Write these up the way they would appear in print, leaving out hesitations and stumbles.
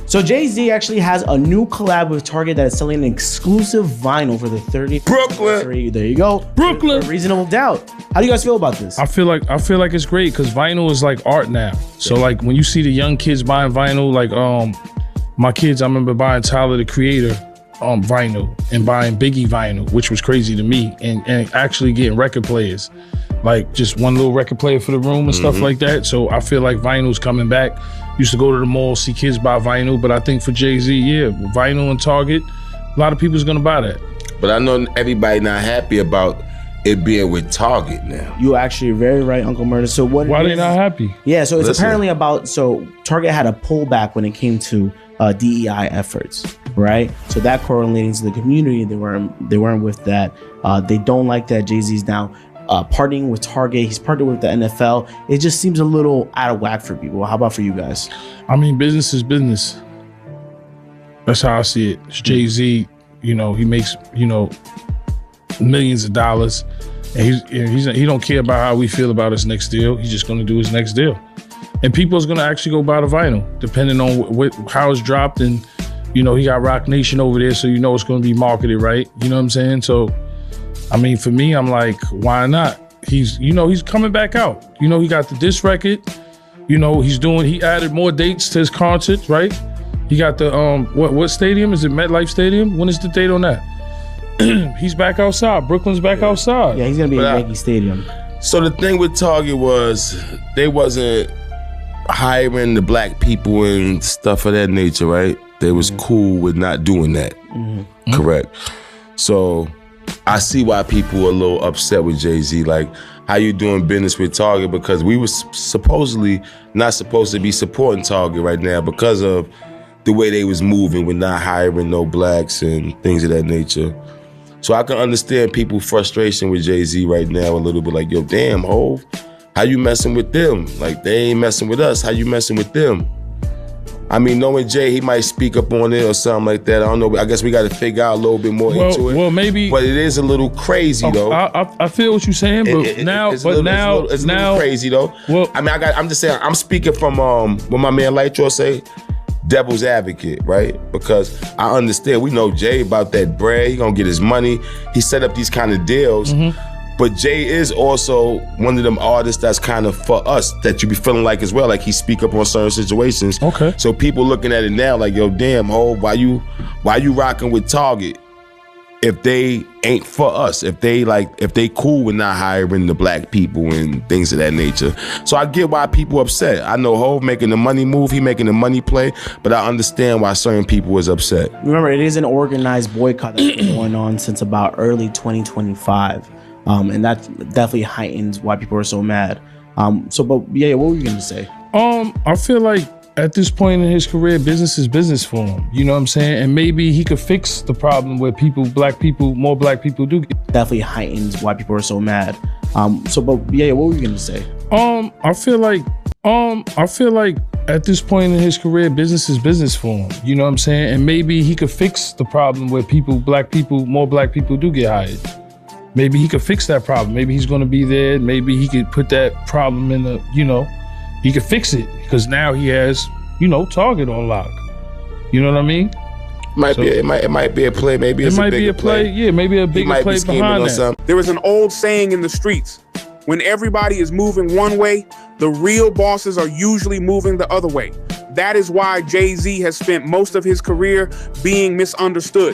So Jay-Z actually has a new collab with Target that is selling an exclusive vinyl for the 30th anniversary. There you go. Brooklyn. Reasonable Doubt. How do you guys feel about this? I feel like it's great because vinyl is like art now. So like when you see the young kids buying vinyl, like my kids, I remember buying Tyler the Creator vinyl and buying Biggie vinyl, which was crazy to me, and actually getting record players, like just one little record player for the room and stuff like that. So I feel like vinyl's coming back. Used to go to the mall, see kids buy vinyl, but I think for Jay-Z, yeah, vinyl and Target, a lot of people's gonna buy that. But I know everybody not happy about it being with Target now. You actually very right, Uncle Murder. So why they not happy? Yeah, so it's apparently about, so Target had a pullback when it came to DEI efforts, right? So that correlating to the community, they weren't with that. They don't like that Jay-Z's now partying with Target. He's partnered with the NFL. It just seems a little out of whack for people. How about for you guys? I mean, business is business. That's how I see it. It's Jay-Z, he makes, millions of dollars, and he don't care about how we feel about his next deal. He's just going to do his next deal, and people's going to actually go buy the vinyl depending on how it's dropped. And he got Rock Nation over there, so it's going to be marketed right. You know what I'm saying? So I mean, for me, I'm like, why not? He's coming back out. He got the disc record. He added more dates to his concerts, right? He got the what stadium? Is it MetLife Stadium? When is the date on that? He's back outside. Brooklyn's back outside. Yeah, he's gonna be at Yankee Stadium. So the thing with Target was they wasn't hiring the black people and stuff of that nature, right? They was cool with not doing that. Correct. So I see why people are a little upset with Jay-Z. Like, how you doing business with Target? Because we were supposedly not supposed to be supporting Target right now because of the way they was moving with not hiring no blacks and things of that nature. So I can understand people's frustration with Jay-Z right now a little bit, like, yo, damn, Hov, how you messing with them? Like, they ain't messing with us. How you messing with them? I mean, knowing Jay, he might speak up on it or something like that. I don't know. I guess we got to figure out a little bit more into it. Well, maybe. But it is a little crazy, though. I feel what you're saying, but it's a little crazy, though. Well, I mean, I'm just saying, I'm speaking from what my man Lightjaw say, devil's advocate, right? Because I understand, we know Jay about that bread. He gonna get his money. He set up these kind of deals. But Jay is also one of them artists that's kind of for us that you be feeling like as well. Like he speak up on certain situations. Okay. So people looking at it now like, yo, damn, why you rocking with Target if they ain't for us? If they cool with not hiring the black people and things of that nature. So I get why people upset. I know Hov making the money move, he making the money play, but I understand why certain people was upset. Remember, it is an organized boycott that's been going on since about early 2025. And that definitely heightens why people are so mad. But yeah, what were you gonna say? I feel like at this point in his career, business is business for him. You know what I'm saying? And maybe he could fix the problem where more black people do get. Definitely heightens why people are so mad. But yeah, what were you gonna say? I feel like at this point in his career, business is business for him. You know what I'm saying? And maybe he could fix the problem where more black people do get hired. Maybe he could fix that problem. Maybe he's going to be there. Maybe he could put that problem in he could fix it because now he has, Target on lock. You know what I mean? It might be a play. Maybe it's a bigger play. Yeah, maybe a bigger play behind that. There is an old saying in the streets: when everybody is moving one way, the real bosses are usually moving the other way. That is why Jay-Z has spent most of his career being misunderstood.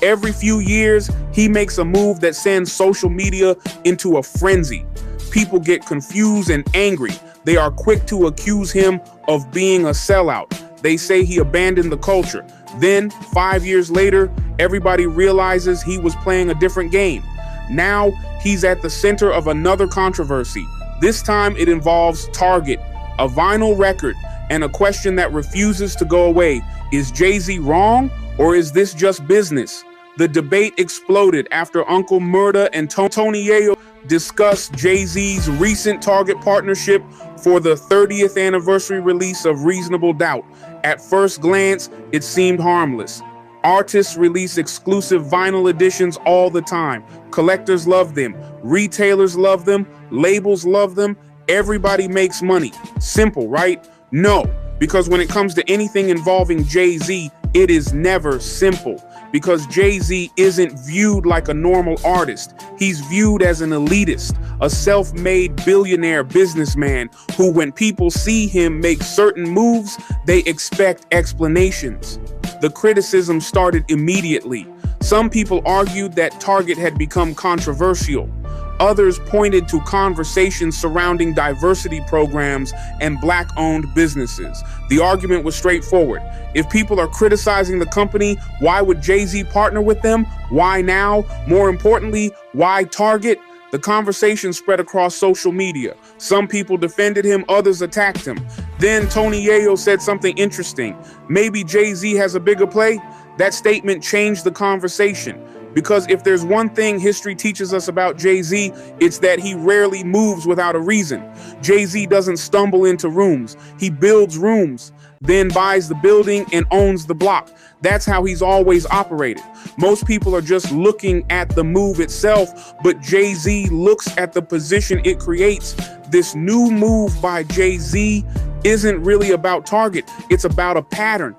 Every few years, he makes a move that sends social media into a frenzy. People get confused and angry. They are quick to accuse him of being a sellout. They say he abandoned the culture. Then, 5 years later, everybody realizes he was playing a different game. Now, he's at the center of another controversy. This time, it involves Target, a vinyl record, and a question that refuses to go away. Is Jay-Z wrong, or is this just business? The debate exploded after Uncle Murda and Tony Yayo discussed Jay-Z's recent Target partnership for the 30th anniversary release of Reasonable Doubt. At first glance, it seemed harmless. Artists release exclusive vinyl editions all the time. Collectors love them. Retailers love them. Labels love them. Everybody makes money. Simple, right? No. Because when it comes to anything involving Jay-Z, it is never simple. Because Jay-Z isn't viewed like a normal artist. He's viewed as an elitist, a self-made billionaire businessman who, when people see him make certain moves, they expect explanations. The criticism started immediately. Some people argued that Target had become controversial. Others pointed to conversations surrounding diversity programs and Black-owned businesses. The argument was straightforward. If people are criticizing the company, why would Jay-Z partner with them? Why now? More importantly, why Target? The conversation spread across social media. Some people defended him, others attacked him. Then Tony Yayo said something interesting. Maybe Jay-Z has a bigger play? That statement changed the conversation. Because if there's one thing history teaches us about Jay-Z, it's that he rarely moves without a reason. Jay-Z doesn't stumble into rooms. He builds rooms, then buys the building and owns the block. That's how he's always operated. Most people are just looking at the move itself, but Jay-Z looks at the position it creates. This new move by Jay-Z isn't really about Target. It's about a pattern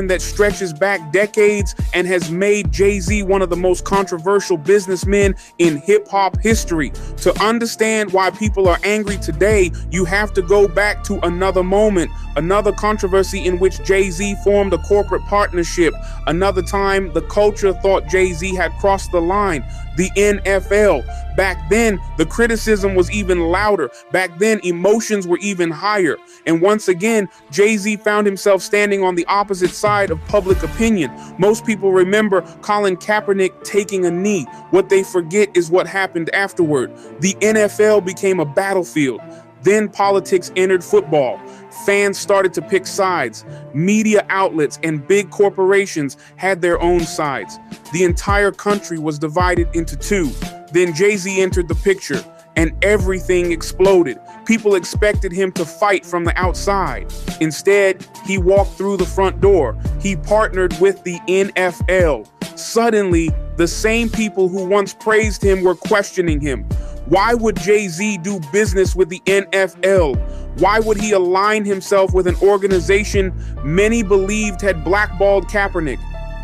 that stretches back decades and has made Jay-Z one of the most controversial businessmen in hip-hop history. To understand why people are angry today, you have to go back to another moment, another controversy in which Jay-Z formed a corporate partnership. Another time, the culture thought Jay-Z had crossed the line. The NFL. Back then, the criticism was even louder. Back then, emotions were even higher. And once again, Jay-Z found himself standing on the opposite side of public opinion. Most people remember Colin Kaepernick taking a knee. What they forget is what happened afterward. The NFL became a battlefield. Then politics entered football. Fans started to pick sides. Media outlets and big corporations had their own sides. The entire country was divided into two. Then Jay-Z entered the picture, and everything exploded. People expected him to fight from the outside. Instead, he walked through the front door. He partnered with the NFL. Suddenly, the same people who once praised him were questioning him. Why would Jay-Z do business with the NFL? Why would he align himself with an organization many believed had blackballed Kaepernick?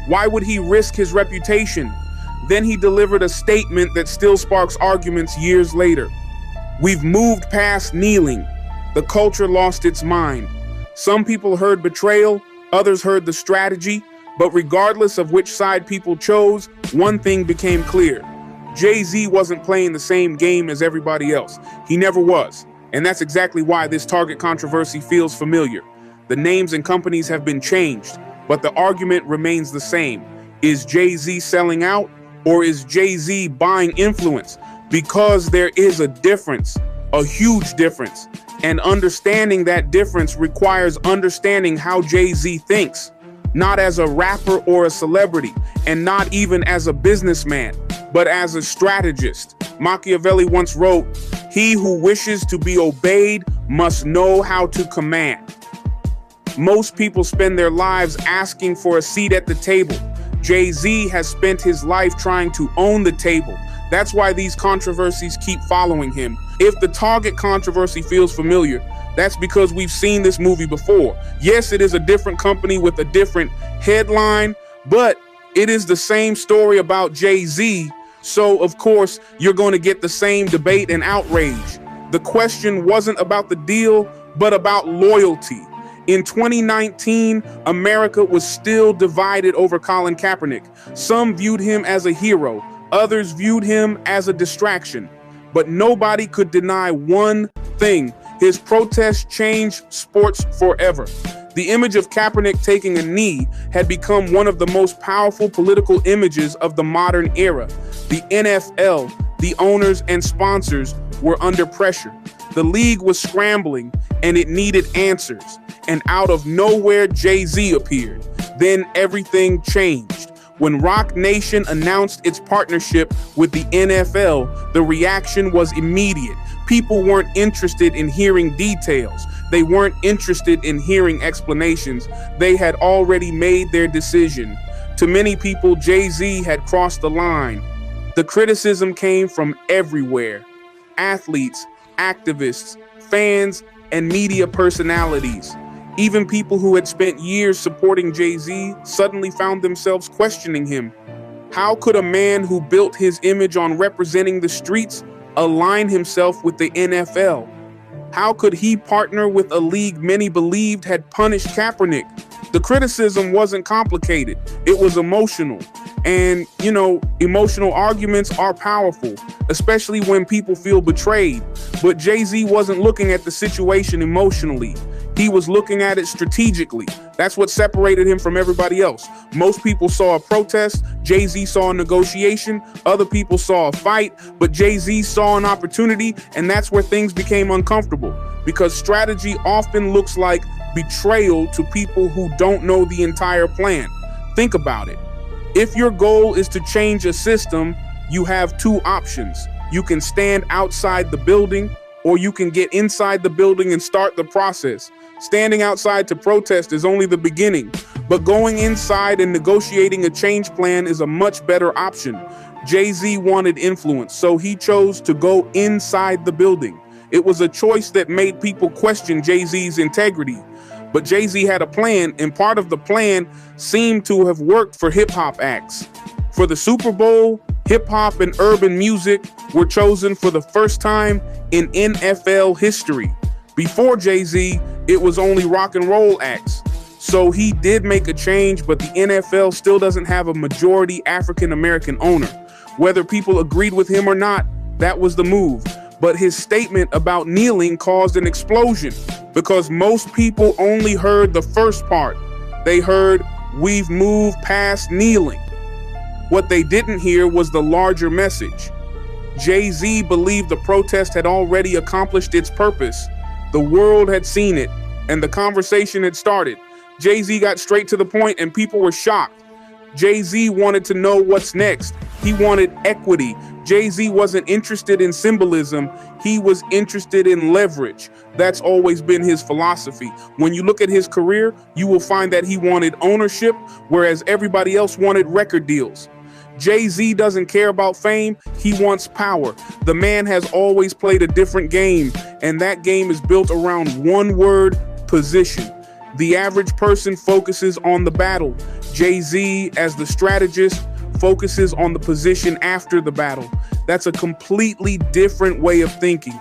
Why would he risk his reputation? Then he delivered a statement that still sparks arguments years later. We've moved past kneeling. The culture lost its mind. Some people heard betrayal, others heard the strategy, but regardless of which side people chose, one thing became clear. Jay-Z wasn't playing the same game as everybody else. He never was. And that's exactly why this Target controversy feels familiar. The names and companies have been changed, but the argument remains the same. Is Jay-Z selling out, or is Jay-Z buying influence? Because there is a difference, a huge difference. And understanding that difference requires understanding how Jay-Z thinks, not as a rapper or a celebrity, and not even as a businessman, but as a strategist. Machiavelli once wrote, "He who wishes to be obeyed must know how to command." Most people spend their lives asking for a seat at the table. Jay-Z has spent his life trying to own the table. That's why these controversies keep following him. If the Target controversy feels familiar, that's because we've seen this movie before. Yes, it is a different company with a different headline, but it is the same story about Jay-Z. So, of course, you're going to get the same debate and outrage. The question wasn't about the deal, but about loyalty. In 2019, America was still divided over Colin Kaepernick. Some viewed him as a hero, others viewed him as a distraction. But nobody could deny one thing: his protest changed sports forever. The image of Kaepernick taking a knee had become one of the most powerful political images of the modern era. The NFL, the owners and sponsors were under pressure. The league was scrambling and it needed answers. And out of nowhere, Jay-Z appeared. Then everything changed. When Roc Nation announced its partnership with the NFL, the reaction was immediate. People weren't interested in hearing details. They weren't interested in hearing explanations. They had already made their decision. To many people, Jay-Z had crossed the line. The criticism came from everywhere: athletes, activists, fans, and media personalities. Even people who had spent years supporting Jay-Z suddenly found themselves questioning him. How could a man who built his image on representing the streets align himself with the NFL? How could he partner with a league many believed had punished Kaepernick? The criticism wasn't complicated. It was emotional. And, emotional arguments are powerful, especially when people feel betrayed. But Jay-Z wasn't looking at the situation emotionally. He was looking at it strategically. That's what separated him from everybody else. Most people saw a protest. Jay-Z saw a negotiation. Other people saw a fight. But Jay-Z saw an opportunity, and that's where things became uncomfortable. Because strategy often looks like betrayal to people who don't know the entire plan. Think about it. If your goal is to change a system, you have two options. You can stand outside the building, or you can get inside the building and start the process. Standing outside to protest is only the beginning, but going inside and negotiating a change plan is a much better option. Jay-Z wanted influence, so he chose to go inside the building. It was a choice that made people question Jay-Z's integrity. But Jay-Z had a plan, and part of the plan seemed to have worked for hip-hop acts. For the Super Bowl, hip-hop and urban music were chosen for the first time in NFL history. Before Jay-Z, it was only rock and roll acts. So he did make a change, but the NFL still doesn't have a majority African-American owner. Whether people agreed with him or not, that was the move. But his statement about kneeling caused an explosion because most people only heard the first part. They heard, "We've moved past kneeling." What they didn't hear was the larger message. Jay-Z believed the protest had already accomplished its purpose. The world had seen it, and the conversation had started. Jay-Z got straight to the point, and people were shocked. Jay-Z wanted to know what's next. He wanted equity. Jay-Z wasn't interested in symbolism. He was interested in leverage. That's always been his philosophy. When you look at his career, you will find that he wanted ownership, whereas everybody else wanted record deals. Jay-Z doesn't care about fame. He wants power. The man has always played a different game, and that game is built around one word: position. The average person focuses on the battle. Jay-Z, as the strategist, focuses on the position after the battle. That's a completely different way of thinking.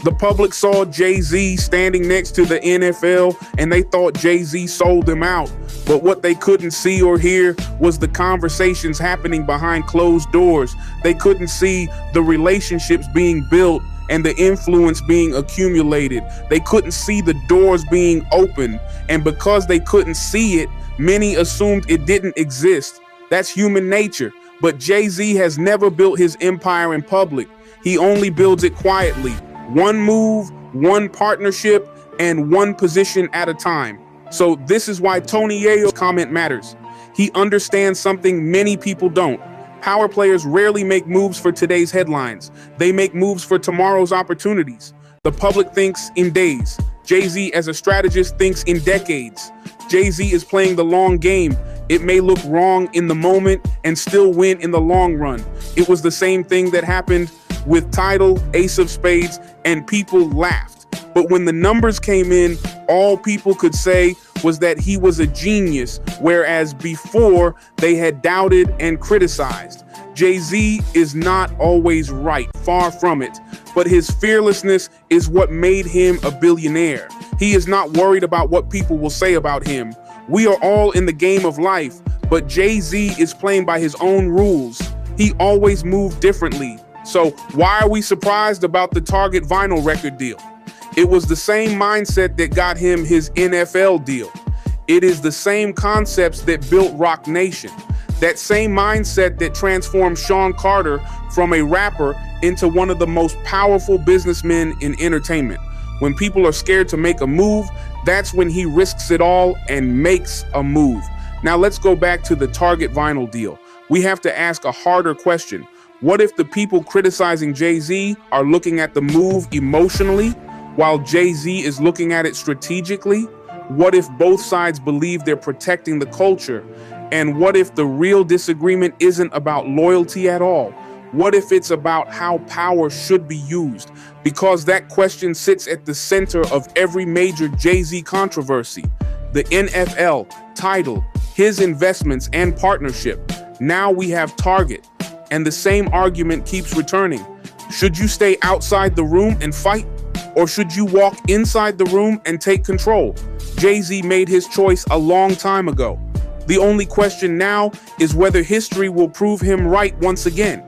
The public saw Jay-Z standing next to the NFL, and they thought Jay-Z sold them out. But what they couldn't see or hear was the conversations happening behind closed doors. They couldn't see the relationships being built and the influence being accumulated. They couldn't see the doors being opened. And because they couldn't see it, many assumed it didn't exist. That's human nature. But Jay-Z has never built his empire in public. He only builds it quietly. One move, one partnership, and one position at a time. So this is why Tony Yayo's comment matters. He understands something many people don't. Power players rarely make moves for today's headlines. They make moves for tomorrow's opportunities. The public thinks in days. Jay-Z, as a strategist, thinks in decades. Jay-Z is playing the long game. It may look wrong in the moment and still win in the long run. It was the same thing that happened with Tidal, Ace of Spades, and people laughed. But when the numbers came in, all people could say was that he was a genius, whereas before they had doubted and criticized. Jay-Z is not always right, far from it, but his fearlessness is what made him a billionaire. He is not worried about what people will say about him. We are all in the game of life, but Jay-Z is playing by his own rules. He always moved differently. So why are we surprised about the Target vinyl record deal? It was the same mindset that got him his NFL deal. It is the same concepts that built Rock Nation. That same mindset that transformed Sean Carter from a rapper into one of the most powerful businessmen in entertainment. When people are scared to make a move, that's when he risks it all and makes a move. Now let's go back to the Target vinyl deal. We have to ask a harder question. What if the people criticizing Jay-Z are looking at the move emotionally while Jay-Z is looking at it strategically? What if both sides believe they're protecting the culture? And what if the real disagreement isn't about loyalty at all? What if it's about how power should be used? because that question sits at the center of every major Jay-Z controversy. The NFL, title, his investments, and partnership. Now we have Target, and the same argument keeps returning. Should you stay outside the room and fight, or should you walk inside the room and take control? Jay-Z made his choice a long time ago. The only question now is whether history will prove him right once again.